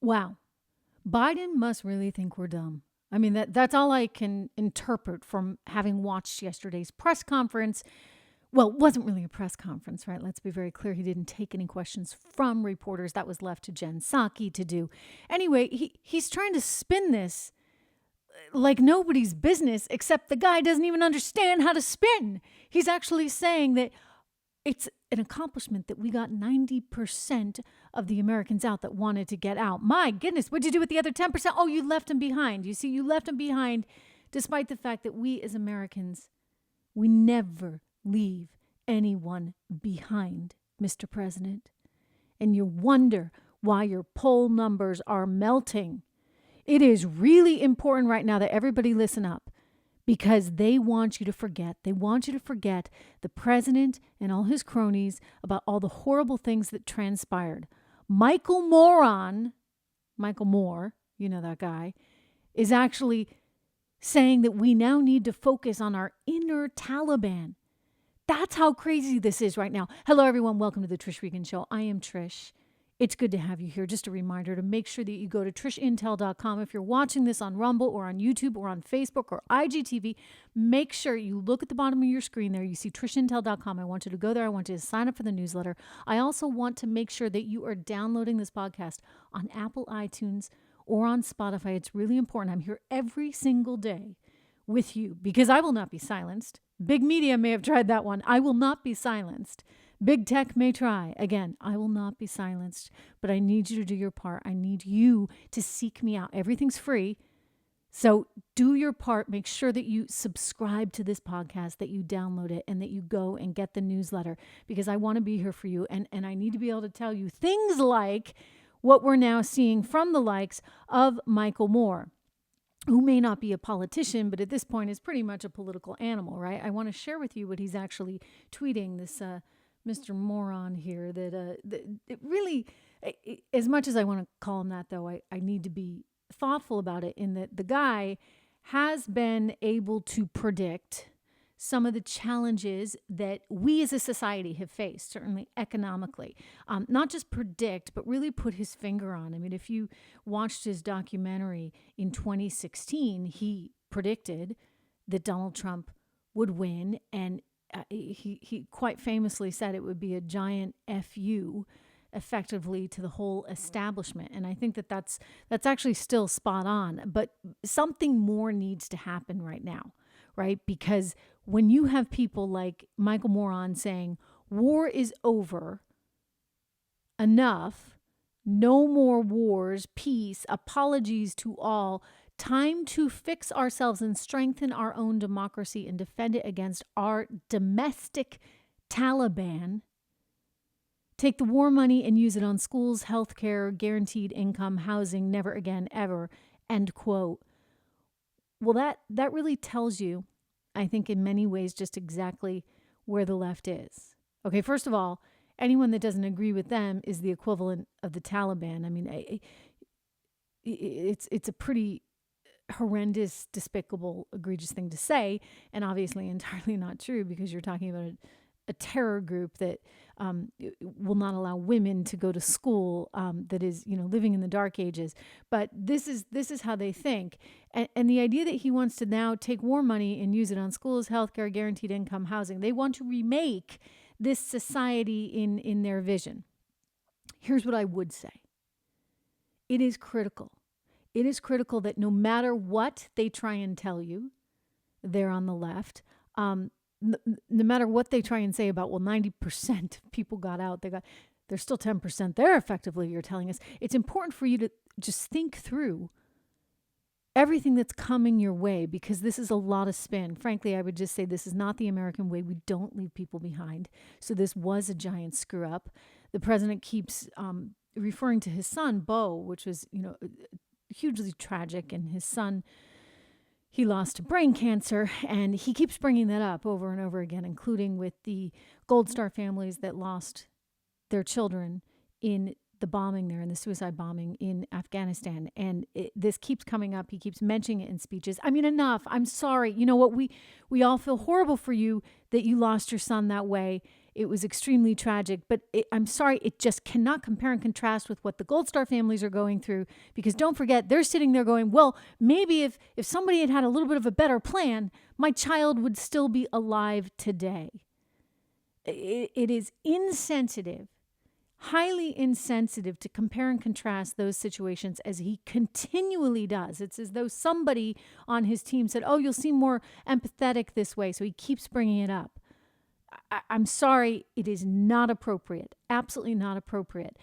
Wow. Biden must really think we're dumb. I mean, that's all I can interpret from having watched yesterday's press conference. Well, it wasn't really a press conference, right? Let's be very clear. He didn't take any questions from reporters. That was left to Jen Psaki to do. Anyway, he's trying to spin this like nobody's business, except the guy doesn't even understand how to spin. He's actually saying that it's an accomplishment that we got 90% of the Americans out that wanted to get out. My goodness, what'd you do with the other 10%? Oh, you left them behind. You see, you left them behind despite the fact that we as Americans, we never leave anyone behind, Mr. President. And you wonder why your poll numbers are melting. It is really important right now that everybody listen up, because they want you to forget. They want you to forget the president and all his cronies about all the horrible things that transpired. Michael Moore, you know that guy, is actually saying that we now need to focus on our inner Taliban. That's how crazy this is right now. Hello, everyone. Welcome to the Trish Regan Show. I am Trish. It's good to have you here. Just a reminder to make sure that you go to trishintel.com. If you're watching this on Rumble or on YouTube or on Facebook or IGTV, make sure you look at the bottom of your screen there. You see trishintel.com. I want you to go there. I want you to sign up for the newsletter. I also want to make sure that you are downloading this podcast on Apple iTunes or on Spotify. It's really important. I'm here every single day with you because I will not be silenced. Big media may have tried that one. I will not be silenced. Big tech may try. Again, I will not be silenced, but I need you to do your part. I need you to seek me out. Everything's free. So do your part. Make sure that you subscribe to this podcast, that you download it, and that you go and get the newsletter, because I want to be here for you. And I need to be able to tell you things like what we're now seeing from the likes of Michael Moore, who may not be a politician, but at this point is pretty much a political animal, right? I want to share with you what he's actually tweeting, this Mr. Moron here, that it really, as much as I want to call him that, though, I need to be thoughtful about it, in that the guy has been able to predict some of the challenges that we as a society have faced, certainly economically. Not just predict, but really put his finger on. I mean, if you watched his documentary in 2016, he predicted that Donald Trump would win, and he quite famously said it would be a giant FU effectively to the whole establishment. And I think that that's actually still spot on, but something more needs to happen right now, right? Because when you have people like Michael Moron saying war is over, enough, no more wars, peace, apologies to all, time to fix ourselves and strengthen our own democracy and defend it against our domestic Taliban. Take the war money and use it on schools, healthcare, guaranteed income, housing, never again, ever, end quote. Well, that really tells you, I think, in many ways, just exactly where the left is. Okay, first of all, anyone that doesn't agree with them is the equivalent of the Taliban. I mean, it's a pretty horrendous, despicable, egregious thing to say, and obviously entirely not true, because you're talking about a terror group that will not allow women to go to school, that is, living in the dark ages. But this is how they think. And the idea that he wants to now take war money and use it on schools, healthcare, guaranteed income, housing, they want to remake this society in their vision. Here's what I would say. It is critical. It is critical that no matter what they try and tell you, they're on the left, no matter what they try and say about, 90% of people got out, there's still 10% there effectively, you're telling us. It's important for you to just think through everything that's coming your way, because this is a lot of spin. Frankly, I would just say this is not the American way. We don't leave people behind. So this was a giant screw up. The president keeps referring to his son, Beau, which was, hugely tragic, and his son, he lost to brain cancer, and he keeps bringing that up over and over again, including with the Gold Star families that lost their children in the bombing there, in the suicide bombing in Afghanistan. And this keeps coming up. He keeps mentioning it in speeches. I mean, enough. I'm sorry. You know what? We all feel horrible for you that you lost your son that way. It was extremely tragic, but I'm sorry, it just cannot compare and contrast with what the Gold Star families are going through, because don't forget, they're sitting there going, well, maybe if somebody had had a little bit of a better plan, my child would still be alive today. It is insensitive, highly insensitive to compare and contrast those situations as he continually does. It's as though somebody on his team said, oh, you'll seem more empathetic this way, so he keeps bringing it up. I'm sorry, it is not appropriate. Absolutely not appropriate.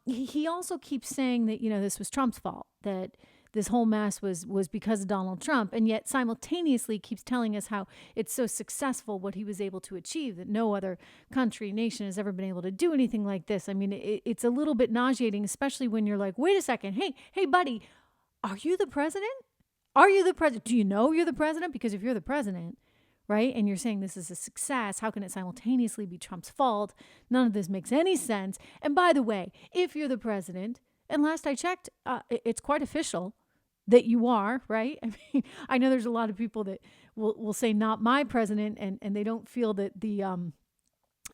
He also keeps saying that, this was Trump's fault, that this whole mess was because of Donald Trump, and yet simultaneously keeps telling us how it's so successful what he was able to achieve, that no other country, nation has ever been able to do anything like this. I mean, it's a little bit nauseating, especially when you're like, wait a second, hey, buddy, are you the president? Are you the president? Do you know you're the president? Because if you're the president, right, and you're saying this is a success, how can it simultaneously be Trump's fault? None of this makes any sense. And by the way, if you're the president, and last I checked, it's quite official that you are, right? I mean, I know there's a lot of people that will say not my president, and they don't feel that the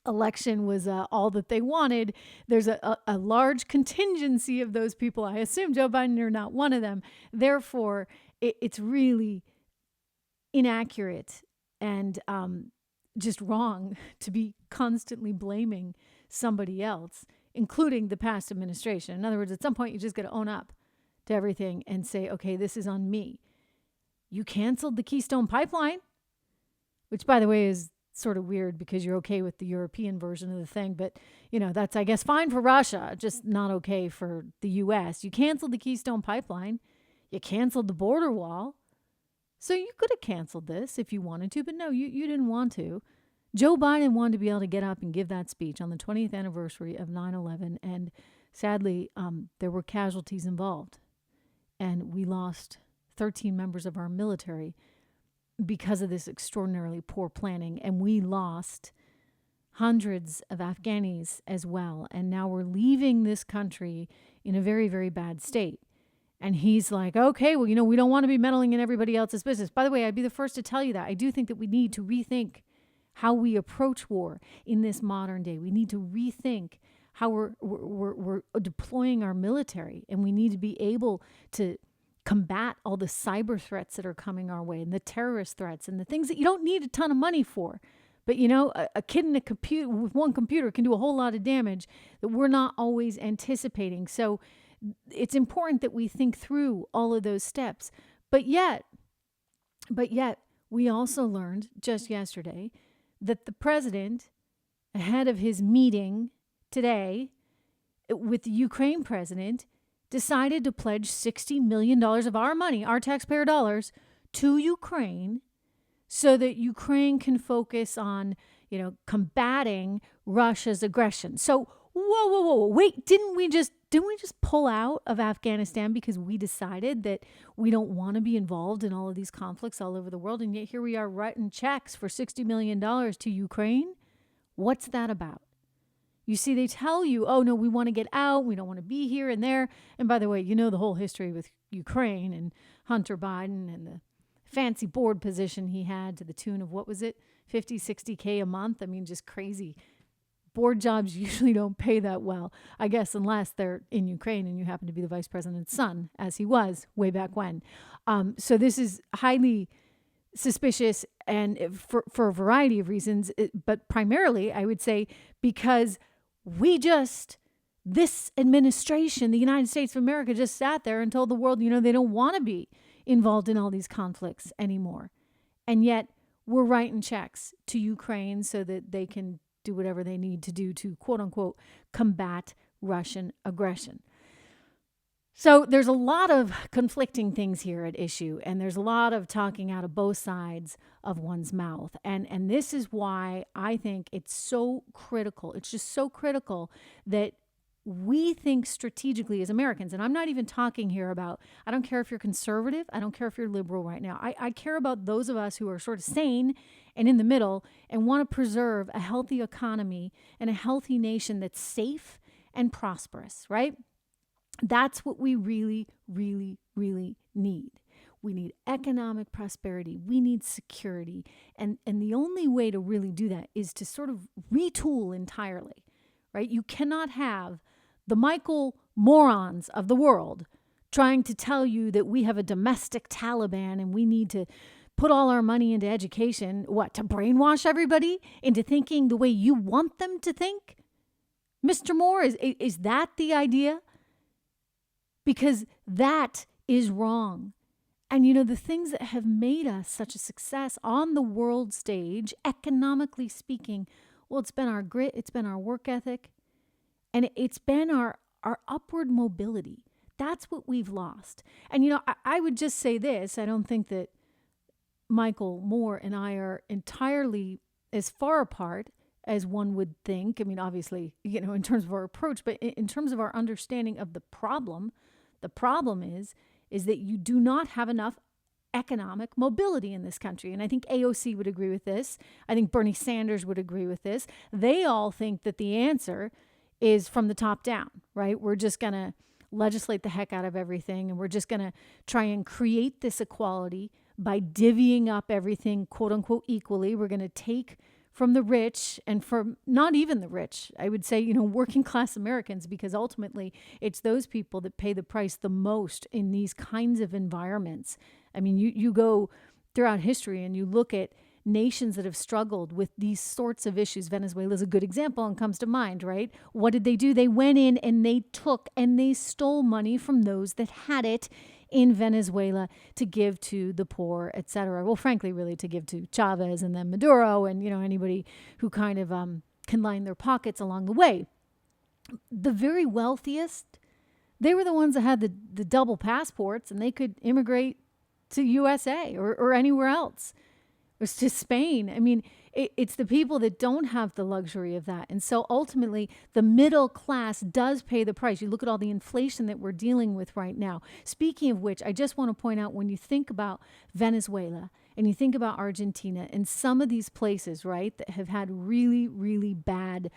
election was all that they wanted. There's a large contingency of those people. I assume Joe Biden, you're not one of them. Therefore, it's really inaccurate and just wrong to be constantly blaming somebody else, including the past administration. In other words, at some point, you just got to own up to everything and say, okay, this is on me. You canceled the Keystone Pipeline, which, by the way, is sort of weird because you're okay with the European version of the thing. But, that's, I guess, fine for Russia, just not okay for the U.S. You canceled the Keystone Pipeline. You canceled the border wall. So you could have canceled this if you wanted to, but no, you didn't want to. Joe Biden wanted to be able to get up and give that speech on the 20th anniversary of 9/11, and sadly, there were casualties involved, and we lost 13 members of our military because of this extraordinarily poor planning, and we lost hundreds of Afghanis as well, and now we're leaving this country in a very, very bad state. And he's like, okay, well, we don't want to be meddling in everybody else's business. By the way, I'd be the first to tell you that. I do think that we need to rethink how we approach war in this modern day. We need to rethink how we're deploying our military. And we need to be able to combat all the cyber threats that are coming our way, and the terrorist threats, and the things that you don't need a ton of money for. But, a kid in a computer with one computer can do a whole lot of damage that we're not always anticipating. So it's important that we think through all of those steps. But yet, we also learned just yesterday that the president, ahead of his meeting today with the Ukraine president, decided to pledge $60 million of our money, our taxpayer dollars, to Ukraine so that Ukraine can focus on, combating Russia's aggression. So, whoa, wait, didn't we just pull out of Afghanistan because we decided that we don't want to be involved in all of these conflicts all over the world? And yet here we are writing checks for $60 million to Ukraine. What's that about? You see, they tell you, oh, no, we want to get out. We don't want to be here and there. And by the way, the whole history with Ukraine and Hunter Biden and the fancy board position he had to the tune of, what was it, 50, 60K a month? I mean, just crazy. Board jobs usually don't pay that well, I guess, unless they're in Ukraine and you happen to be the vice president's son, as he was way back when. So this is highly suspicious, and for a variety of reasons, but primarily, I would say, because this administration, the United States of America, just sat there and told the world, they don't want to be involved in all these conflicts anymore. And yet we're writing checks to Ukraine so that they can do whatever they need to do to, quote unquote, combat Russian aggression. So there's a lot of conflicting things here at issue, and there's a lot of talking out of both sides of one's mouth. And this is why I think it's so critical. It's just so critical that we think strategically as Americans. And I'm not even talking here about, I don't care if you're conservative. I don't care if you're liberal right now. I care about those of us who are sort of sane and in the middle and want to preserve a healthy economy and a healthy nation that's safe and prosperous, right? That's what we really, really, really need. We need economic prosperity. We need security. And the only way to really do that is to sort of retool entirely, right? You cannot have the Michael morons of the world trying to tell you that we have a domestic Taliban and we need to put all our money into education, what, to brainwash everybody into thinking the way you want them to think? Mr. Moore, is that the idea? Because that is wrong. And the things that have made us such a success on the world stage, economically speaking, well, it's been our grit, it's been our work ethic, and it's been our upward mobility. That's what we've lost. And I would just say this, I don't think that Michael Moore and I are entirely as far apart as one would think. I mean, obviously, in terms of our approach, but in terms of our understanding of the problem is that you do not have enough economic mobility in this country. And I think AOC would agree with this. I think Bernie Sanders would agree with this. They all think that the answer is from the top down, right? We're just going to legislate the heck out of everything, and we're just going to try and create this equality by divvying up everything, quote unquote, equally. We're going to take from the rich and from not even the rich, I would say, working class Americans, because ultimately it's those people that pay the price the most in these kinds of environments. I mean, you go throughout history and you look at nations that have struggled with these sorts of issues. Venezuela is a good example and comes to mind, right? What did they do? They went in and they took and they stole money from those that had it in Venezuela to give to the poor, et cetera. Well, frankly, really to give to Chavez and then Maduro and, anybody who kind of can line their pockets along the way. The very wealthiest, they were the ones that had the double passports and they could immigrate to USA or anywhere else. Or to Spain. I mean, it's the people that don't have the luxury of that. And so ultimately, the middle class does pay the price. You look at all the inflation that we're dealing with right now. Speaking of which, I just want to point out, when you think about Venezuela and you think about Argentina and some of these places, right, that have had really, really bad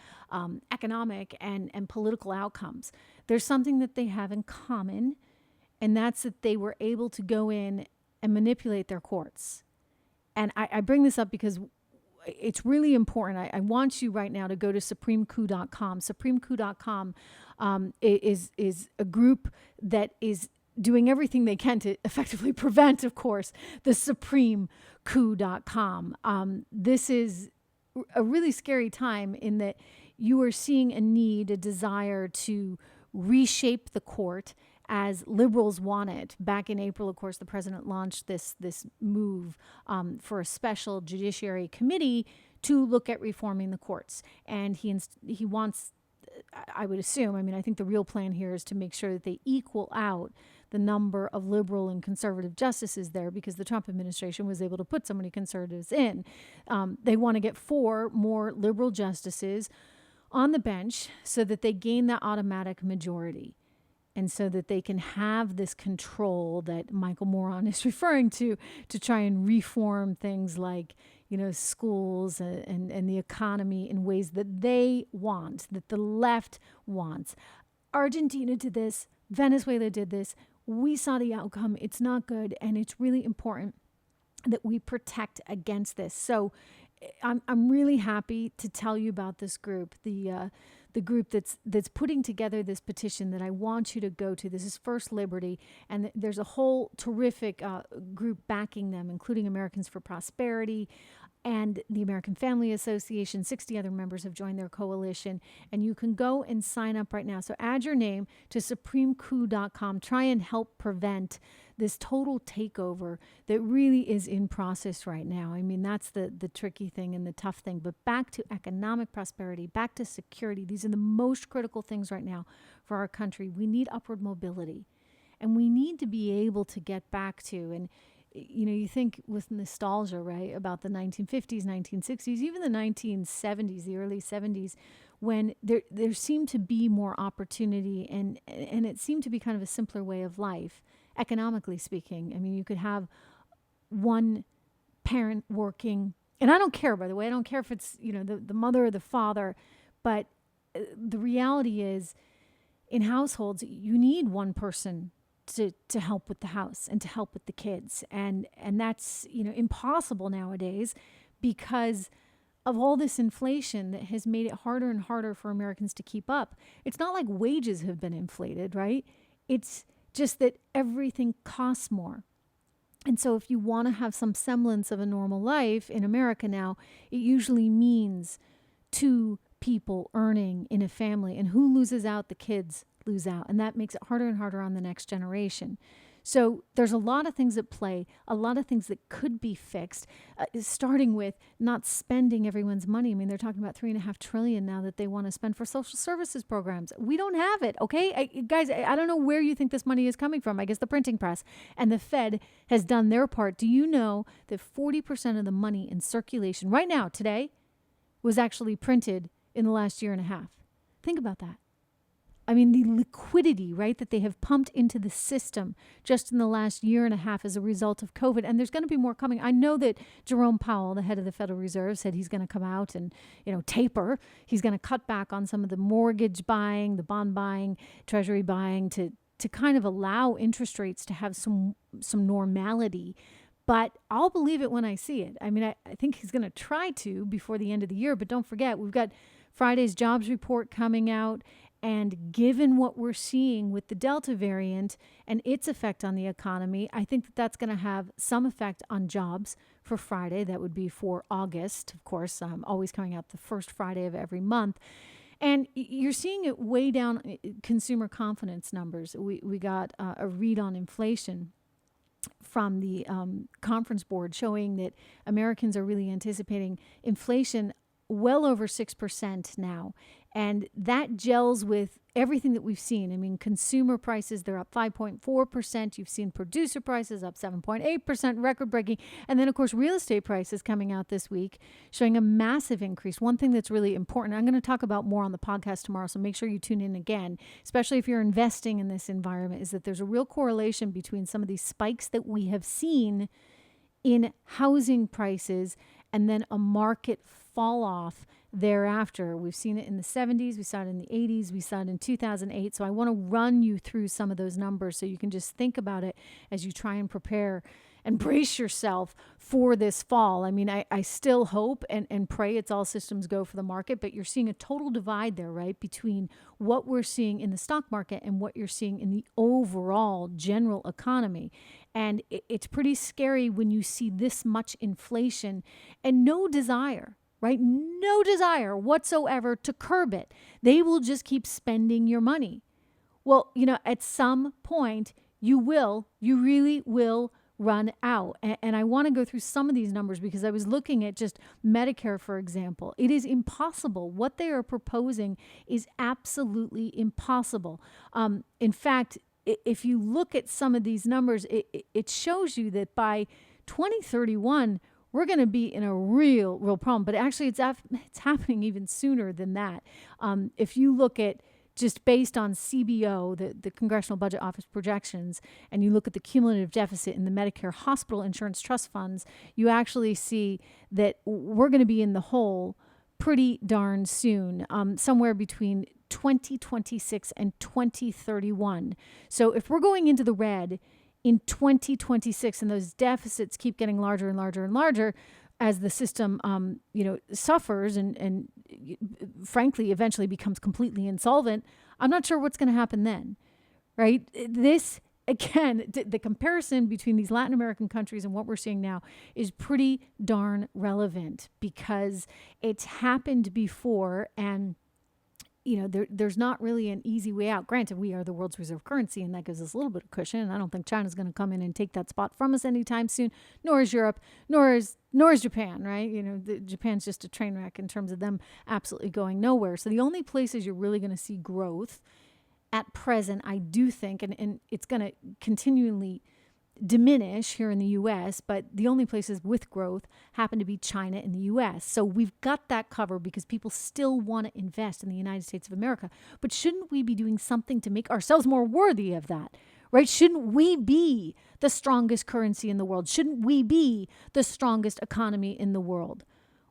economic and political outcomes, there's something that they have in common, and that's that they were able to go in and manipulate their courts. And I bring this up because it's really important. I want you right now to go to supremecoup.com. Supremecoup.com is a group that is doing everything they can to effectively prevent, of course, the supremecoup.com. This is a really scary time in that you are seeing a need, a desire to reshape the court as liberals want it. Back in April, of course, the president launched this move for a special judiciary committee to look at reforming the courts. And he wants, I would assume, I think the real plan here is to make sure that they equal out the number of liberal and conservative justices there, because the Trump administration was able to put so many conservatives in. They want to get 4 more liberal justices on the bench so that they gain that automatic majority. And so that they can have this control that Michael Moron is referring to try and reform things like, schools and the economy in ways that they want, that the left wants. Argentina did this. Venezuela did this. We saw the outcome. It's not good. And it's really important that we protect against this. So I'm really happy to tell you about this group, the group that's putting together this petition that I want you to go to. This is First Liberty, and there's a whole terrific group backing them, including Americans for Prosperity and the American Family Association. 60 other members have joined their coalition, and you can go and sign up right now. So add your name to supremecoup.com. Try and help prevent this total takeover that really is in process right now. That's the tricky thing and the tough thing. But back to economic prosperity, back to security. These are the most critical things right now for our country. We need upward mobility, and we need to be able to get back to, and you think with nostalgia, right, about the 1950s, 1960s, even the 1970s, the early 70s, when there seemed to be more opportunity and it seemed to be kind of a simpler way of life, economically speaking. You could have one parent working, and I don't care, by the way, I don't care if it's, the mother or the father, but the reality is in households, you need one person to help with the house and to help with the kids. And that's, impossible nowadays because of all this inflation that has made it harder and harder for Americans to keep up. It's not like wages have been inflated, right? It's just that everything costs more. And so if you want to have some semblance of a normal life in America now, it usually means two people earning in a family. And who loses out? The kids lose out. And that makes it harder and harder on the next generation. So there's a lot of things at play, a lot of things that could be fixed, starting with not spending everyone's money. I mean, they're talking about $3.5 trillion now that they want to spend for social services programs. We don't have it, okay? Guys, I don't know where you think this money is coming from. I guess the printing press and the Fed has done their part. Do you know that 40% of the money in circulation right now, today, was actually printed in the last year and a half? Think about that. I mean, the liquidity, right, that they have pumped into the system just in the last year and a half as a result of COVID. And there's going to be more coming. I know that Jerome Powell, the head of the Federal Reserve, said he's going to come out and, taper. He's going to cut back on some of the mortgage buying, the bond buying, treasury buying to kind of allow interest rates to have some normality. But I'll believe it when I see it. I mean, I think he's going to try to before the end of the year. But don't forget, we've got Friday's jobs report coming out. And given what we're seeing with the Delta variant and its effect on the economy, I think that that's going to have some effect on jobs for Friday. That would be for August, of course, always coming out the first Friday of every month. And you're seeing it way down consumer confidence numbers. We got a read on inflation from the conference board showing that Americans are really anticipating inflation well over 6% now. And that gels with everything that we've seen. I mean, consumer prices, they're up 5.4%. You've seen producer prices up 7.8%, record breaking. And then, of course, real estate prices coming out this week, showing a massive increase. One thing that's really important, I'm going to talk about more on the podcast tomorrow, so make sure you tune in again, especially if you're investing in this environment, is that there's a real correlation between some of these spikes that we have seen in housing prices and then a market fall off thereafter. We've seen it in the 70s, we saw it in the 80s, we saw it in 2008. So I want to run you through some of those numbers so you can just think about it as you try and prepare and brace yourself for this fall. I mean, I still hope and pray it's all systems go for the market, but you're seeing a total divide there, right, between what we're seeing in the stock market and what you're seeing in the overall general economy. And it's pretty scary when you see this much inflation and no desire, right? No desire whatsoever to curb it. They will just keep spending your money. Well, at some point, you really will run out. And I want to go through some of these numbers because I was looking at just Medicare, for example. It is impossible. What they are proposing is absolutely impossible. In fact, if you look at some of these numbers, it shows you that by 2031, we're going to be in a real problem. But actually, it's happening even sooner than that. If you look at just based on CBO, the Congressional Budget Office projections, and you look at the cumulative deficit in the Medicare hospital insurance trust funds, you actually see that we're going to be in the hole pretty darn soon, somewhere between 2026 and 2031. So if we're going into the red in 2026 and those deficits keep getting larger and larger and larger as the system, suffers and frankly, eventually becomes completely insolvent, I'm not sure what's going to happen then, right? This, again, the comparison between these Latin American countries and what we're seeing now is pretty darn relevant because it's happened before and there's not really an easy way out. Granted, we are the world's reserve currency, and that gives us a little bit of cushion. And I don't think China's going to come in and take that spot from us anytime soon, nor is Europe, nor is Japan, right? Japan's just a train wreck in terms of them absolutely going nowhere. So the only places you're really going to see growth at present, I do think, and it's going to continually diminish here in the U.S., but the only places with growth happen to be China and the U.S. So we've got that covered because people still want to invest in the United States of America. But shouldn't we be doing something to make ourselves more worthy of that, right? Shouldn't we be the strongest currency in the world? Shouldn't we be the strongest economy in the world?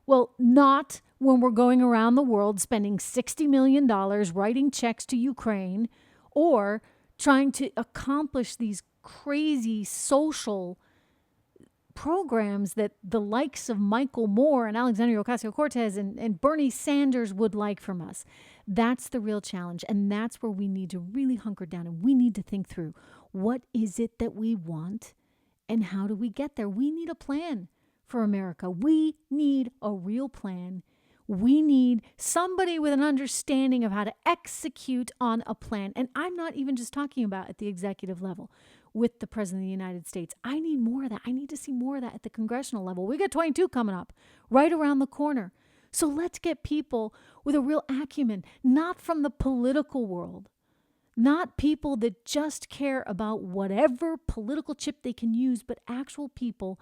Well, not when we're going around the world spending $60 million writing checks to Ukraine or trying to accomplish these crazy social programs that the likes of Michael Moore and Alexandria Ocasio-Cortez and Bernie Sanders would like from us. That's the real challenge. And that's where we need to really hunker down, and we need to think through, what is it that we want and how do we get there? We need a plan for America. We need a real plan. We need somebody with an understanding of how to execute on a plan. And I'm not even just talking about at the executive level with the President of the United States. I need more of that. I need to see more of that at the congressional level. We got 22 coming up right around the corner. So let's get people with a real acumen, not from the political world, not people that just care about whatever political chip they can use, but actual people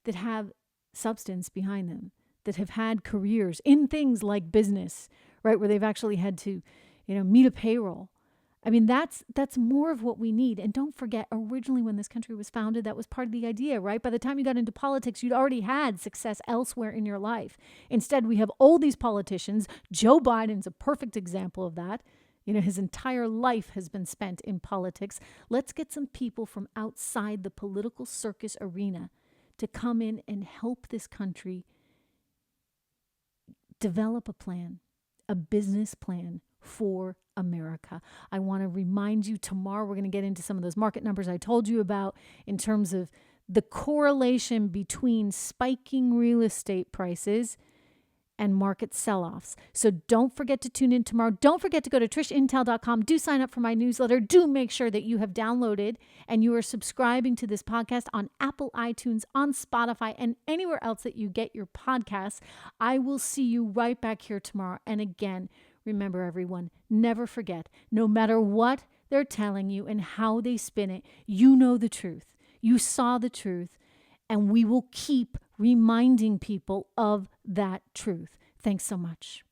that have substance behind them, that have had careers in things like business, right, where they've actually had to, meet a payroll. I mean, that's more of what we need. And don't forget, originally when this country was founded, that was part of the idea, right? By the time you got into politics, you'd already had success elsewhere in your life. Instead, we have all these politicians. Joe Biden's a perfect example of that. His entire life has been spent in politics. Let's get some people from outside the political circus arena to come in and help this country develop a plan, a business plan for America. I want to remind you, tomorrow we're going to get into some of those market numbers I told you about in terms of the correlation between spiking real estate prices and market sell-offs. So don't forget to tune in tomorrow. Don't forget to go to trishintel.com. Do sign up for my newsletter. Do make sure that you have downloaded and you are subscribing to this podcast on Apple iTunes, on Spotify, and anywhere else that you get your podcasts. I will see you right back here tomorrow. And again, remember everyone, never forget, no matter what they're telling you and how they spin it, you know the truth. You saw the truth. And we will keep reminding people of that truth. Thanks so much.